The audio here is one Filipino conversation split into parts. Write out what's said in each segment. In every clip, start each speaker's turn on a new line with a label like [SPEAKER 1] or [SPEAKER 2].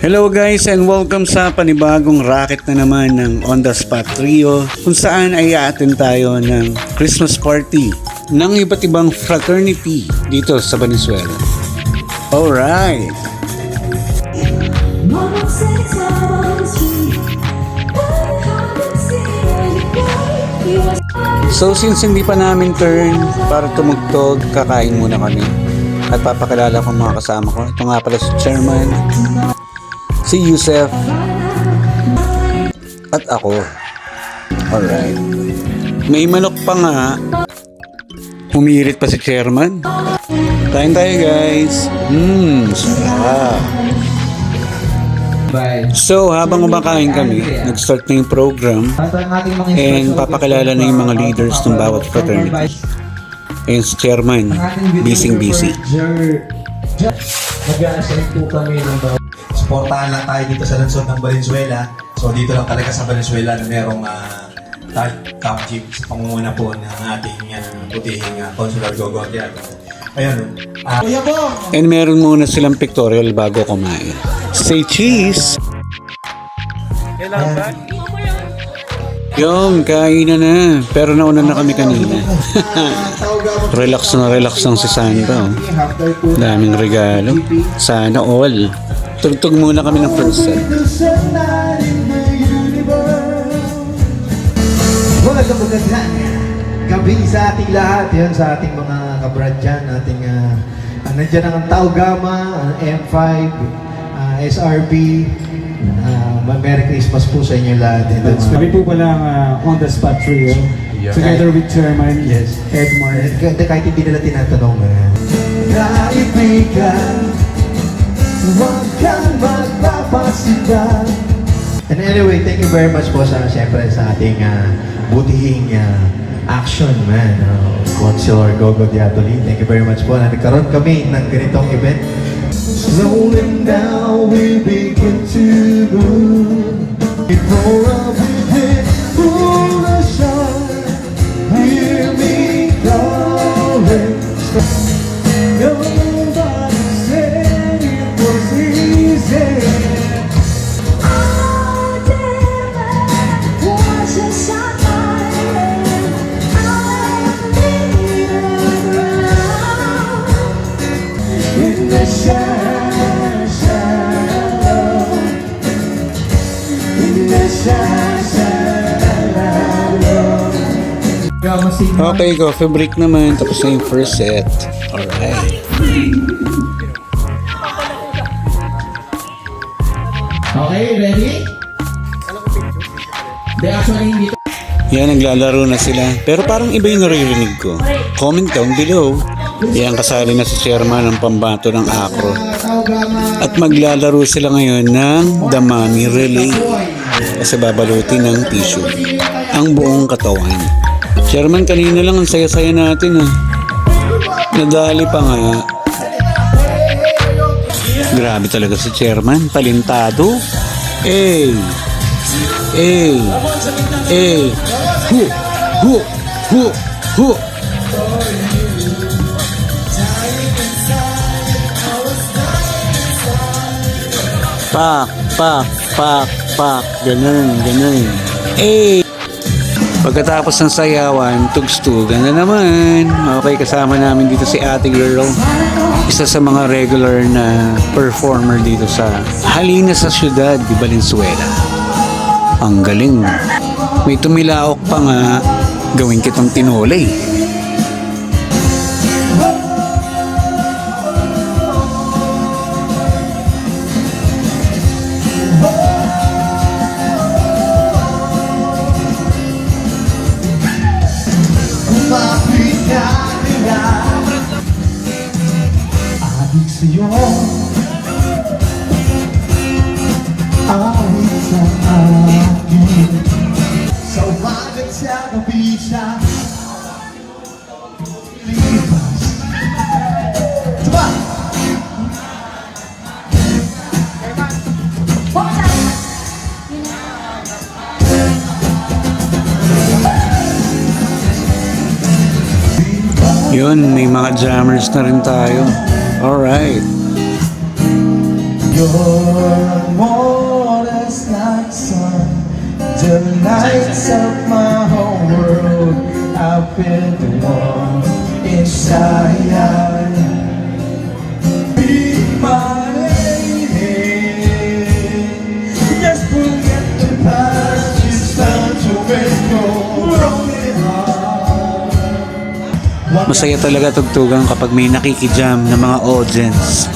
[SPEAKER 1] Hello guys and welcome sa panibagong racket na naman ng On The Spot Trio kung saan ay a-attend tayo ng Christmas party ng iba't ibang fraternity dito sa Valenzuela. Alright! So since hindi pa namin turn para tumugtog, kakain muna kami. At papakilala ko mga kasama ko. Ito nga pala si Chairman, si Yusef, at ako. Alright. May manok pa nga. Humirit pa si Chairman. Kain tayo guys. Sarap. So habang kumakain kami, nag-start na yung program and papakilala na yung mga leaders ng bawat fraternity. And si Chairman, busy.
[SPEAKER 2] Mag-a-assign po kami ng supportahan lang tayo dito sa Lansod ng Valenzuela. So dito lang talaga sa Valenzuela na merong Camp Jeep sa pangunguna po ng ating butihing Consular Gogo. Ayun. Kuya Bong!
[SPEAKER 1] And meron muna silang pictorial bago kumain. Say cheese! Yung, kain na. Pero nauna na kami kanina. Relax lang si Santa. Daming regalo. Sana all. Tugtog muna kami ng first set.
[SPEAKER 2] Magandang gabi sa ating lahat. Yan sa ating mga kabrad dyan. Nandiyan ang Tau Gamma, M5, SRB. Merry Christmas po sa inyo lahat.
[SPEAKER 3] Kami po pala ang On The Spot Trio. Together with Chairman Edmar.
[SPEAKER 2] Kahit hindi nila tinatanong. Kaibigan, huwag kang magpapasigan. And anyway, thank you very much po siyempre sa ating butihing action man, Consular Gogo Diatoli. Thank you very much po na nagkaroon kami ng ganitong event. Slowing down, we begin to move. Before I begin, full of shine, hear me calling. Nobody said it was easy.
[SPEAKER 1] Okay, coffee break naman. Tapos na yung first set. Alright.
[SPEAKER 2] Okay, ready?
[SPEAKER 1] Yan, naglalaro na sila. Pero parang iba yung naririnig ko. Comment down below. Yan, kasali na si Chairman ng pambato ng Acro. At maglalaro sila ngayon ng The Mommy Relay. Kasi babalutin ng tissue ang buong katawan. Chairman, kanina lang ang saya-saya natin Nadali pa nga. Grabe talaga si Chairman, talentado. Hu. Pak. Ganun. Pagkatapos ng sayawan, tugstugan na naman. Okay, kasama namin dito si Ate Girl. Isa sa mga regular na performer dito sa Halina sa Siyudad de Valenzuela. Ang galing. May tumilaok pa nga, gawin kitang tinolay.
[SPEAKER 2] Adik sa'yo, awit sa akin. Sa umagat sa gabi sa lipas. Diba?
[SPEAKER 1] Yun, may mga jammers na rin tayo. Alright.
[SPEAKER 2] You're more like sun, the lights of my whole world. I've been the one inside. Be my lady. Just forget the past. It's time to make your broken heart.
[SPEAKER 1] Masaya talaga tugtugan kapag may nakikijam na mga audience.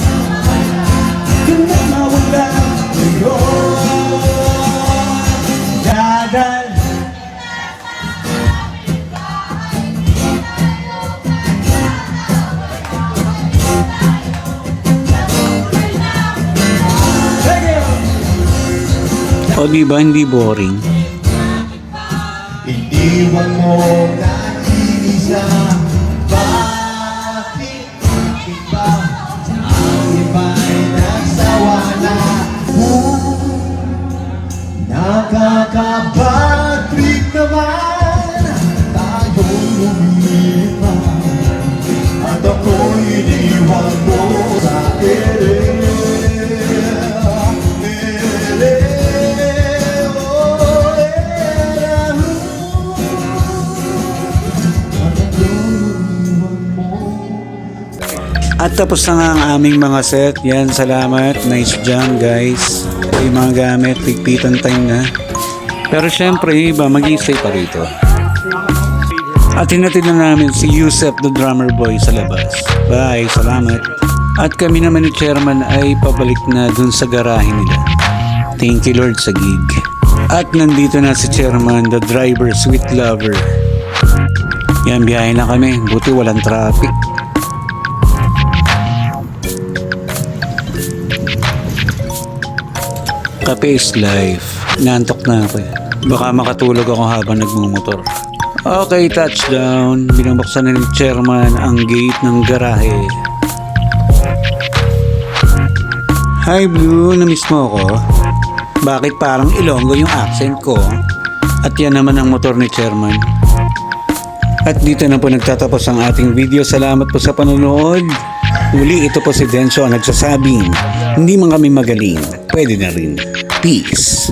[SPEAKER 1] O diba, hindi boring?
[SPEAKER 2] Iniwan mo nag-iisa. Bakit iba? Ang iba'y nagsawa na. Nakaka-bad trip naman tayong lumipat. At ako'y iniwan mo sa akin.
[SPEAKER 1] At tapos na nga ang aming mga set. Yan, salamat. Nice jam, guys. Yung mga gamit, pigpitan time na. Pero syempre, iba, mag-i-stay pa rito. At hinatid na namin si Yusef, the drummer boy, sa labas. Bye, salamat. At kami naman ni Chairman ay pabalik na dun sa garahe nila. Thank you, Lord, sa gig. At nandito na si Chairman, the driver, sweet lover. Yan, biyahe na kami. Buti walang traffic. Kape is life. Nantok na ako eh. Baka makatulog ako habang nagmumotor. Okay, touchdown. Binubuksan na ni Chairman ang gate ng garahe. Hi Blue, na-miss mo ako? Bakit parang Ilonggo yung accent ko? At yan naman ang motor ni Chairman. At dito na po nagtatapos ang ating video. Salamat po sa panonood. Uli, ito po si Denso ang nagsasabing, hindi man kami magaling, pwede na rin. Peace.